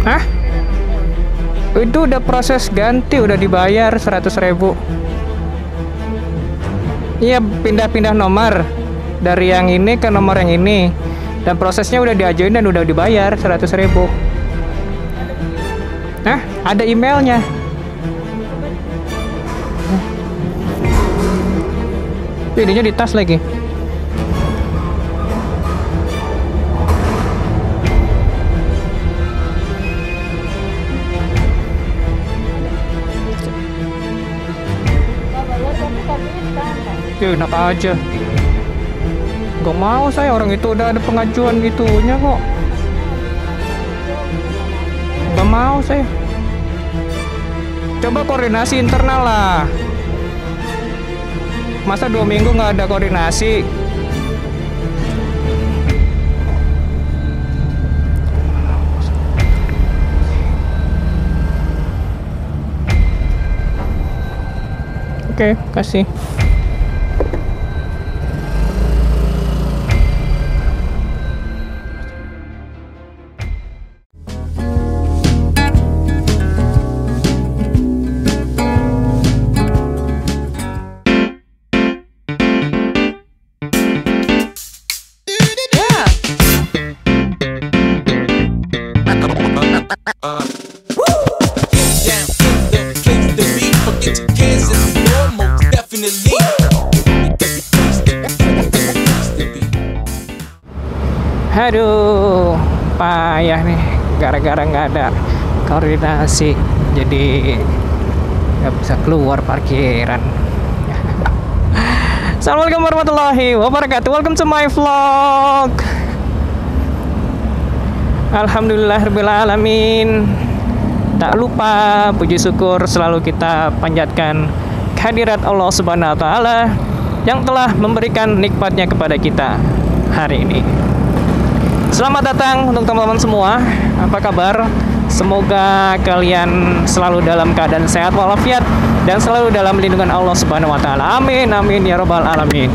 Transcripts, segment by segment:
Hah? Itu udah proses ganti, udah dibayar 100.000. Iya, pindah-pindah nomor dari yang ini ke nomor yang ini, dan prosesnya udah diajuin dan udah dibayar 100.000. Nah, ada emailnya. Ininya di tas lagi. Ya enak aja. Gak mau saya, orang itu udah ada pengajuan gitunya kok. Gak mau saya. Coba koordinasi internal lah. Masa 2 minggu nggak ada koordinasi? Oke, kasih. Aduh, payah nih gara-gara nggak ada koordinasi, jadi nggak bisa keluar parkiran. Assalamualaikum warahmatullahi wabarakatuh. Welcome to my vlog. Alhamdulillahirrabbilalamin. Tak lupa puji syukur selalu kita panjatkan kehadirat Allah Subhanahu wa taala yang telah memberikan nikmatnya kepada kita hari ini. Selamat datang untuk teman-teman semua. Apa kabar? Semoga kalian selalu dalam keadaan sehat walafiat dan selalu dalam lindungan Allah Subhanahu wa taala. Amin amin ya rabbal alamin.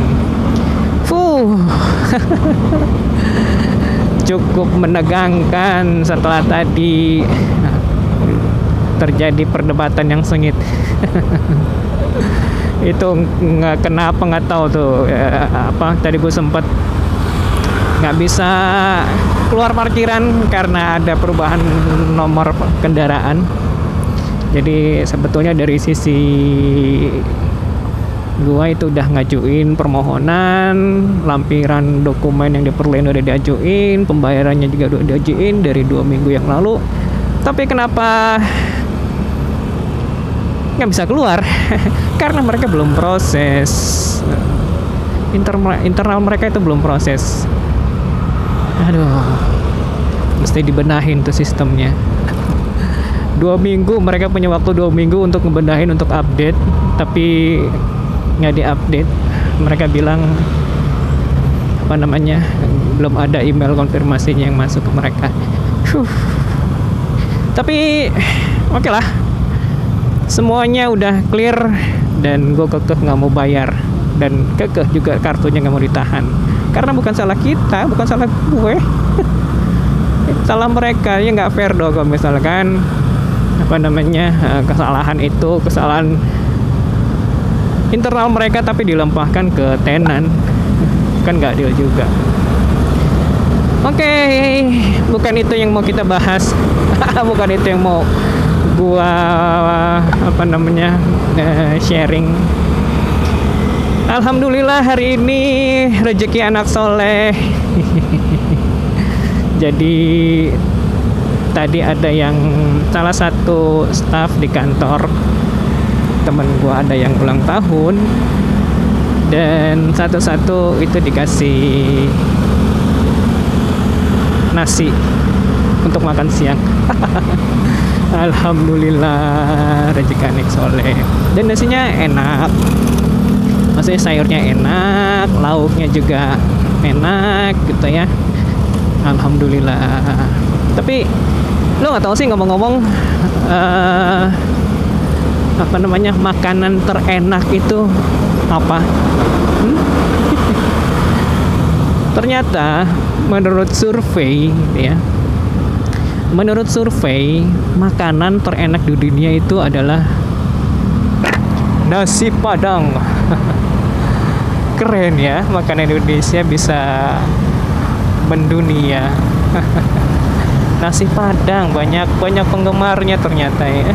Cukup menegangkan setelah tadi terjadi perdebatan yang sengit. Itu nggak tahu tuh tadi gue sempat nggak bisa keluar parkiran karena ada perubahan nomor kendaraan. Jadi sebetulnya dari sisi gua itu udah ngajuin permohonan, lampiran dokumen yang diperlukan udah diajuin, pembayarannya juga udah diajuin dari 2 minggu yang lalu. Tapi kenapa nggak bisa keluar? Karena mereka belum proses. Internal mereka itu belum proses. Aduh, mesti dibenahin tuh sistemnya. 2 minggu, mereka punya waktu 2 minggu untuk ngebenahin, untuk update, tapi nggak diupdate. Mereka bilang belum ada email konfirmasinya yang masuk ke mereka. Tapi oke lah, semuanya udah clear dan gue kekeh nggak mau bayar, dan kekeh juga kartunya nggak mau ditahan. Karena bukan salah kita, bukan salah gue. Salah mereka, ya nggak fair dong kalau misalkan kesalahan itu kesalahan internal mereka tapi dilempahkan ke tenan, kan nggak adil juga. Oke, bukan itu yang mau kita bahas. Bukan itu yang mau gua sharing. Alhamdulillah hari ini rezeki anak soleh. Jadi tadi ada yang salah satu staff di kantor temen gua ada yang ulang tahun, dan satu-satu itu dikasih nasi untuk makan siang. Alhamdulillah rezeki anak soleh, dan nasinya enak. Maksudnya sayurnya enak, lauknya juga enak gitu ya. Alhamdulillah. Tapi lo nggak tahu sih, ngomong-ngomong makanan terenak itu apa? Ternyata menurut survei ya, menurut survei makanan terenak di dunia itu adalah nasi Padang. Keren ya, makanan Indonesia bisa mendunia. Nasi Padang banyak penggemarnya ternyata ya.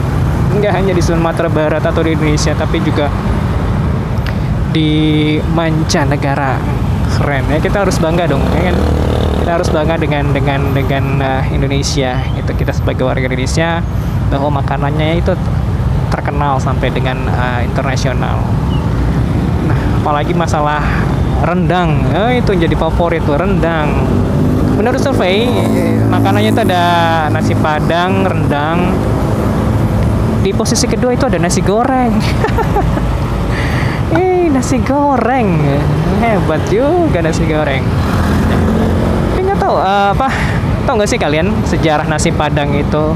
Enggak hanya di Sumatera Barat atau di Indonesia, tapi juga di mancanegara. Keren ya, kita harus bangga dong ya kan. Kita harus bangga dengan Indonesia. Itu kita sebagai warga Indonesia bahwa makanannya itu terkenal sampai dengan internasional. Nah, apalagi masalah rendang, itu jadi favorit tuh, rendang. Menurut survei makanannya itu ada nasi Padang, rendang. Di posisi kedua itu ada nasi goreng. Nasi goreng hebat juga, nasi goreng. Tapi nggak tahu tahu nggak sih kalian sejarah nasi Padang itu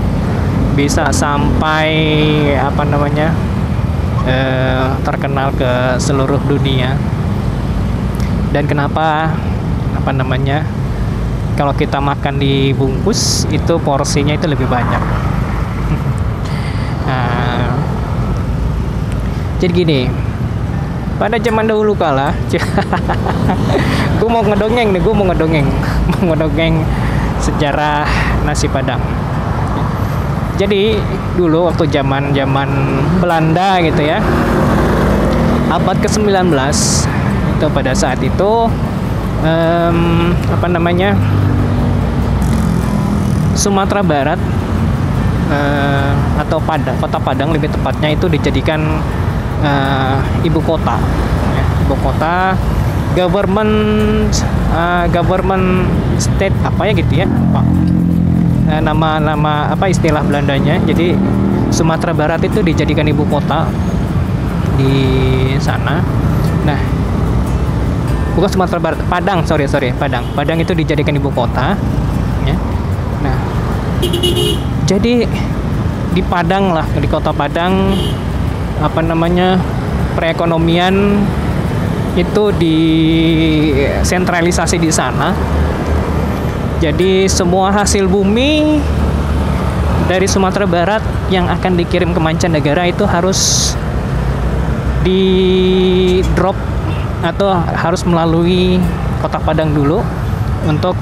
bisa sampai terkenal ke seluruh dunia, dan kenapa kalau kita makan dibungkus itu porsinya itu lebih banyak. Nah, jadi gini, pada zaman dahulu kala, gue mau ngedongeng sejarah nasi Padang. Jadi dulu waktu zaman Belanda gitu ya, abad ke-19 itu, pada saat itu Sumatera Barat atau kota Padang lebih tepatnya itu dijadikan ibu kota ya, ibu kota government state gitu ya, nama istilah Belandanya. Jadi Sumatera Barat itu dijadikan ibu kota di sana. Nah, bukan Sumatera Barat, Padang, Padang itu dijadikan ibu kota ya. Nah, jadi di Padang lah, di kota Padang perekonomian itu disentralisasi di sana. Jadi semua hasil bumi dari Sumatera Barat yang akan dikirim ke mancanegara itu harus di drop atau harus melalui kota Padang dulu untuk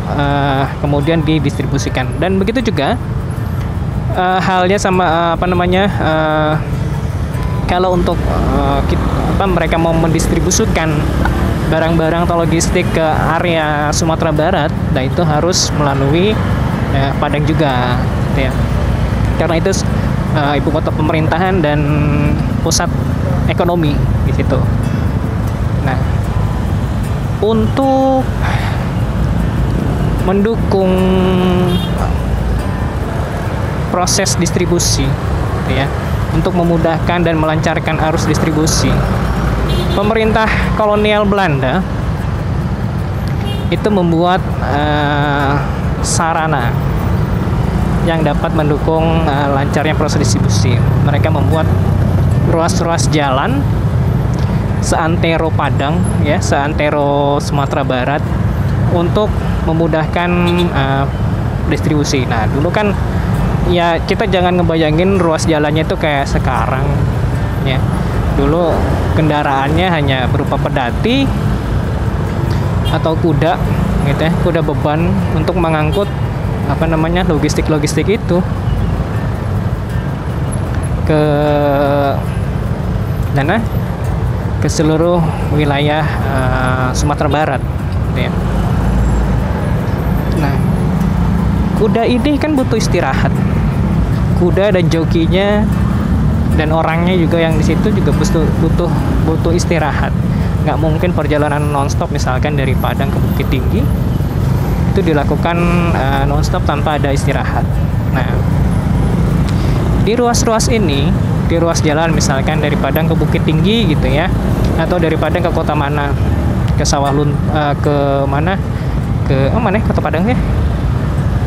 kemudian didistribusikan. Dan begitu juga halnya sama kalau untuk mereka mau mendistribusikan barang-barang atau logistik ke area Sumatera Barat, nah itu harus melalui Padang juga gitu ya. Karena itu ibu kota pemerintahan dan pusat ekonomi di situ. Nah, untuk mendukung proses distribusi gitu ya, untuk memudahkan dan melancarkan arus distribusi, pemerintah kolonial Belanda itu membuat sarana yang dapat mendukung lancarnya proses distribusi. Mereka membuat ruas-ruas jalan seantero Padang ya, seantero Sumatera Barat untuk memudahkan distribusi. Nah, dulu kan ya kita jangan ngebayangin ruas jalannya itu kayak sekarang ya. Dulu kendaraannya hanya berupa pedati atau kuda gitu ya, kuda beban untuk mengangkut logistik itu ke ke seluruh wilayah Sumatera Barat gitu ya. Nah, kuda ini kan butuh istirahat. Kuda dan jokinya dan orangnya juga yang di situ juga butuh istirahat. Nggak mungkin perjalanan nonstop, misalkan dari Padang ke Bukit Tinggi itu dilakukan nonstop tanpa ada istirahat. Nah, di ruas-ruas ini, di ruas jalan misalkan dari Padang ke Bukit Tinggi gitu ya, atau dari Padang ke kota mana, ke ke mana, kota Padang ya,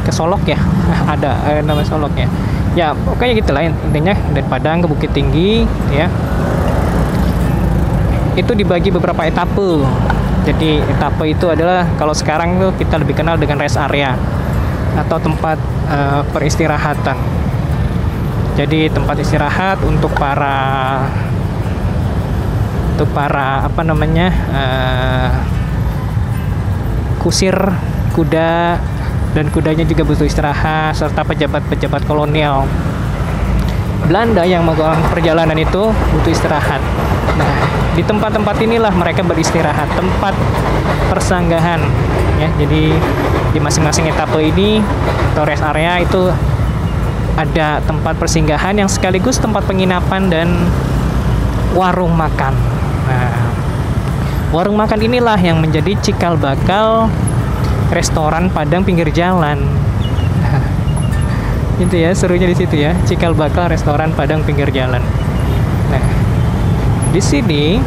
ke Solok ya, ada nama Solok ya. Ya pokoknya gitulah intinya, dari Padang ke Bukit Tinggi ya, itu dibagi beberapa etape. Jadi etape itu adalah, kalau sekarang tuh kita lebih kenal dengan rest area. atau tempat peristirahatan. Jadi tempat istirahat untuk para apa namanya, kusir kuda, dan kudanya juga butuh istirahat, serta pejabat-pejabat kolonial Belanda yang melakukan perjalanan itu butuh istirahat. Nah, di tempat-tempat inilah mereka beristirahat, tempat persanggahan ya. Jadi di masing-masing etape ini atau rest area itu ada tempat persinggahan yang sekaligus tempat penginapan dan warung makan. Nah, warung makan inilah yang menjadi cikal bakal restoran Padang pinggir jalan. Itu ya, serunya di situ ya, cikal bakal restoran Padang pinggir jalan. Nah, di sini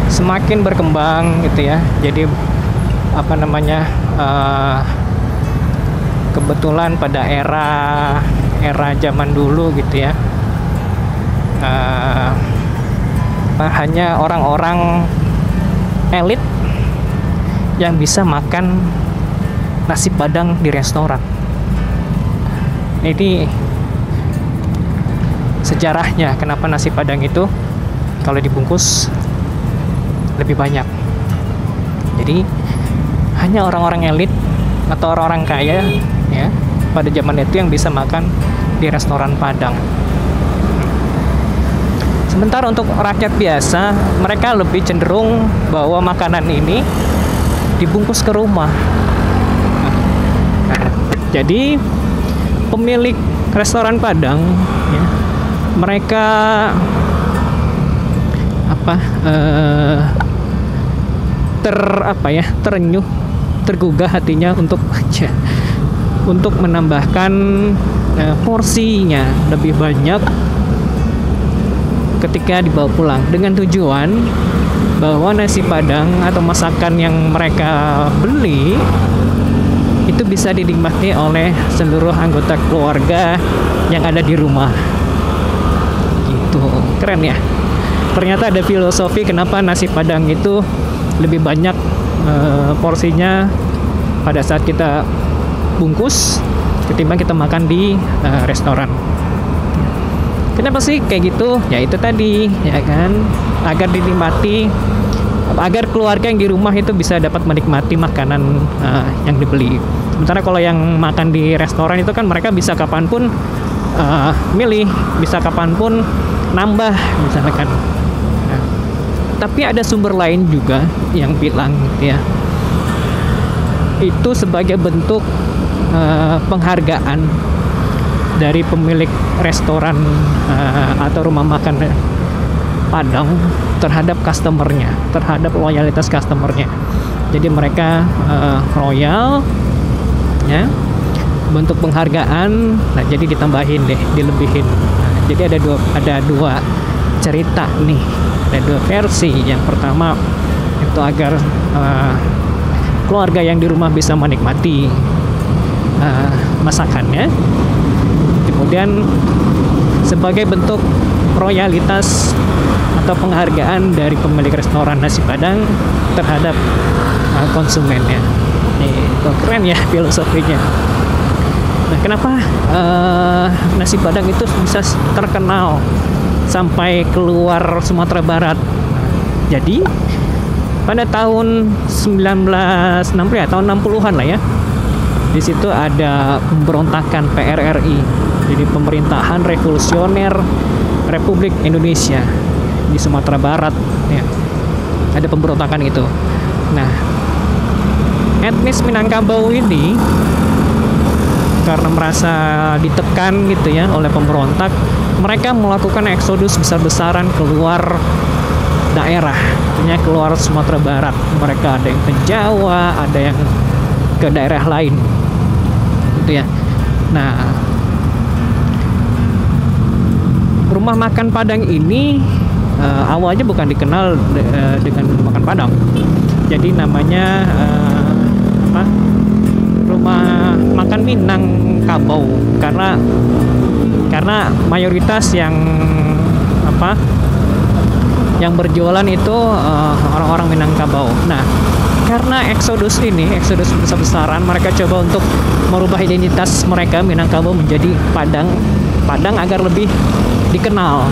semakin berkembang gitu ya. Jadi apa namanya, kebetulan pada era zaman dulu gitu ya, hanya orang-orang elit yang bisa makan nasi Padang di restoran. Ini sejarahnya kenapa nasi Padang itu kalau dibungkus lebih banyak. Jadi hanya orang-orang elit atau orang-orang kaya ya pada zaman itu yang bisa makan di restoran Padang. Sementara untuk rakyat biasa, mereka lebih cenderung bawa makanan ini dibungkus ke rumah. Nah, jadi pemilik restoran Padang ya, mereka terenyuh, tergugah hatinya untuk menambahkan porsinya lebih banyak ketika dibawa pulang, dengan tujuan bahwa nasi Padang atau masakan yang mereka beli itu bisa dinikmati oleh seluruh anggota keluarga yang ada di rumah. Gitu. Keren ya. Ternyata ada filosofi kenapa nasi Padang itu lebih banyak porsinya pada saat kita bungkus ketimbang kita makan di restoran. Kenapa sih kayak gitu? Ya itu tadi, ya kan, agar dinikmati, agar keluarga yang di rumah itu bisa dapat menikmati makanan yang dibeli. Sementara kalau yang makan di restoran itu kan mereka bisa kapanpun milih, bisa kapanpun nambah misalkan. Nah, tapi ada sumber lain juga yang bilang ya, itu sebagai bentuk penghargaan dari pemilik restoran atau rumah makan Padang terhadap customernya, terhadap loyalitas customernya. Jadi mereka royal ya, bentuk penghargaan. Nah, jadi ditambahin deh, dilebihin. Nah, jadi ada dua cerita nih, ada dua versi. Yang pertama itu agar keluarga yang di rumah bisa menikmati masakannya. Kemudian sebagai bentuk royalitas atau penghargaan dari pemilik restoran nasi Padang terhadap konsumennya. Itu keren ya filosofinya. Nah, kenapa nasi Padang itu bisa terkenal sampai keluar Sumatera Barat? Jadi pada tahun 1960 ya, tahun 60-an lah ya. Di situ ada pemberontakan PRRI, jadi pemerintahan revolusioner Republik Indonesia di Sumatera Barat ya. Ada pemberontakan itu. Nah, etnis Minangkabau ini karena merasa ditekan gitu ya oleh pemberontak, mereka melakukan eksodus besar-besaran keluar daerah, artinya keluar Sumatera Barat. Mereka ada yang ke Jawa, ada yang ke daerah lain gitu ya. Nah, rumah makan Padang ini awalnya bukan dikenal dengan makan Padang. Jadi namanya rumah makan Minangkabau karena mayoritas yang yang berjualan itu orang-orang Minangkabau. Nah, karena eksodus besar-besaran, mereka coba untuk merubah identitas mereka Minangkabau menjadi Padang agar lebih dikenal,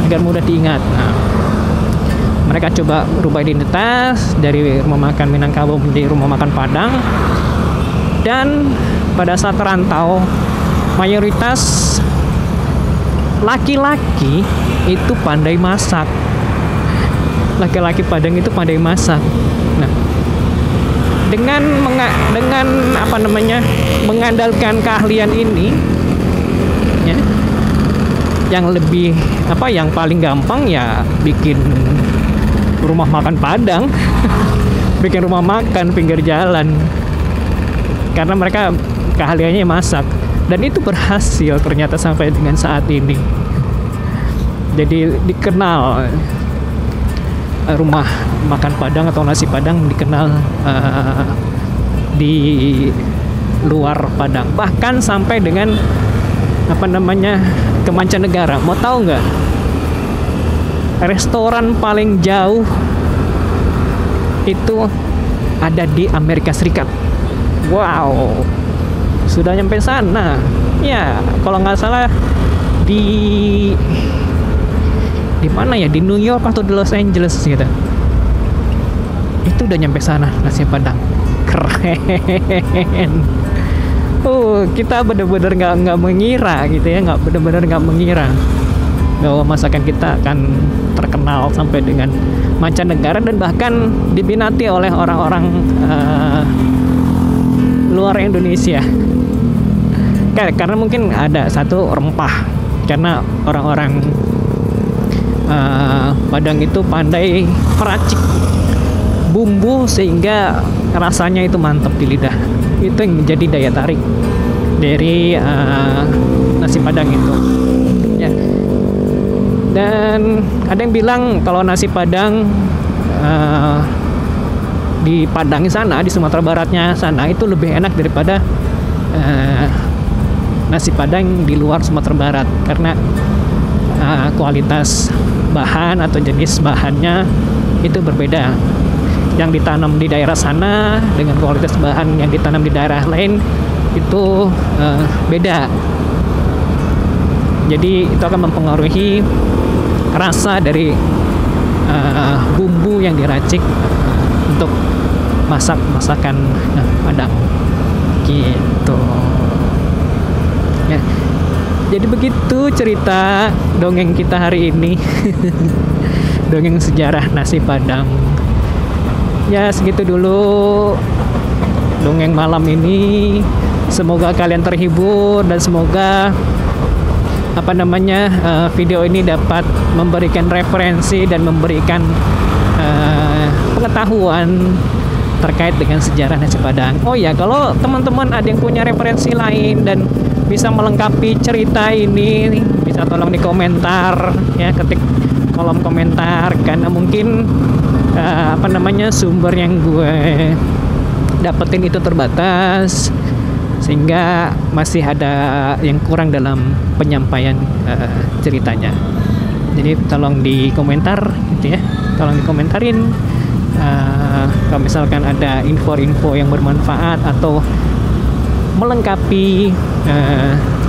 agar mudah diingat. Nah, mereka coba rubah identitas dari rumah makan Minangkabau menjadi rumah makan Padang. Dan pada saat rantau, mayoritas laki-laki itu pandai masak. Laki-laki Padang itu pandai masak. Nah, dengan mengandalkan keahlian ini, ya, yang paling gampang ya bikin rumah makan Padang, bikin rumah makan pinggir jalan, karena mereka keahliannya masak, dan itu berhasil ternyata sampai dengan saat ini. Jadi dikenal rumah makan Padang atau nasi Padang dikenal di luar Padang, bahkan sampai dengan ke mancanegara. Mau tahu nggak, restoran paling jauh itu ada di Amerika Serikat. Wow, sudah nyampe sana ya, kalau nggak salah di mana ya, di New York atau di Los Angeles gitu. Itu udah nyampe sana nasi Padang. Keren. Kita bener-bener nggak mengira gitu ya, nggak mengira bahwa masakan kita akan terkenal sampai dengan mancanegara dan bahkan diminati oleh orang-orang luar Indonesia. Karena mungkin ada satu rempah, karena orang-orang Padang itu pandai meracik bumbu sehingga rasanya itu mantap di lidah. Itu yang menjadi daya tarik dari nasi Padang itu, ya. Dan ada yang bilang kalau nasi Padang di Padang sana, di Sumatera Baratnya sana, itu lebih enak daripada nasi Padang di luar Sumatera Barat, karena kualitas bahan atau jenis bahannya itu berbeda. Yang ditanam di daerah sana dengan kualitas bahan yang ditanam di daerah lain itu beda. Jadi itu akan mempengaruhi rasa dari bumbu yang diracik untuk masakan Padang gitu ya. Jadi begitu cerita dongeng kita hari ini. Dongeng sejarah nasi Padang. Ya, segitu dulu dongeng malam ini. Semoga kalian terhibur dan semoga video ini dapat memberikan referensi dan memberikan pengetahuan terkait dengan sejarah nasi Padang. Oh ya, kalau teman-teman ada yang punya referensi lain dan bisa melengkapi cerita ini, bisa tolong di komentar ya, ketik kolom komentar, karena mungkin sumber yang gue dapetin itu terbatas, sehingga masih ada yang kurang dalam penyampaian ceritanya. Jadi tolong di komentar gitu ya, tolong dikomentarin kalau misalkan ada info-info yang bermanfaat atau melengkapi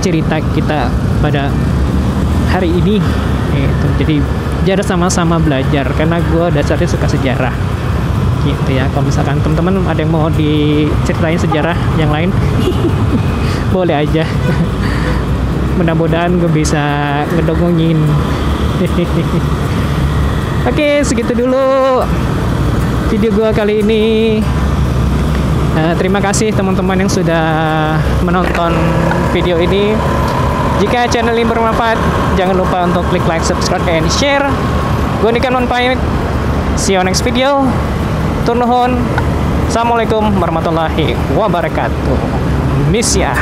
cerita kita pada hari ini gitu. Jadi biar sama-sama belajar, karena gue dasarnya suka sejarah gitu ya. Kalau misalkan teman-teman ada yang mau diceritain sejarah yang lain boleh aja. Mudah-mudahan gue bisa ngedongongin. Oke, segitu dulu video gue kali ini. Terima kasih teman-teman yang sudah menonton video ini. Jika channel ini bermanfaat, jangan lupa untuk klik like, subscribe, and share. Gue Nikan pamit. See you next video. Tur nuhun. Assalamualaikum warahmatullahi wabarakatuh. Miss ya.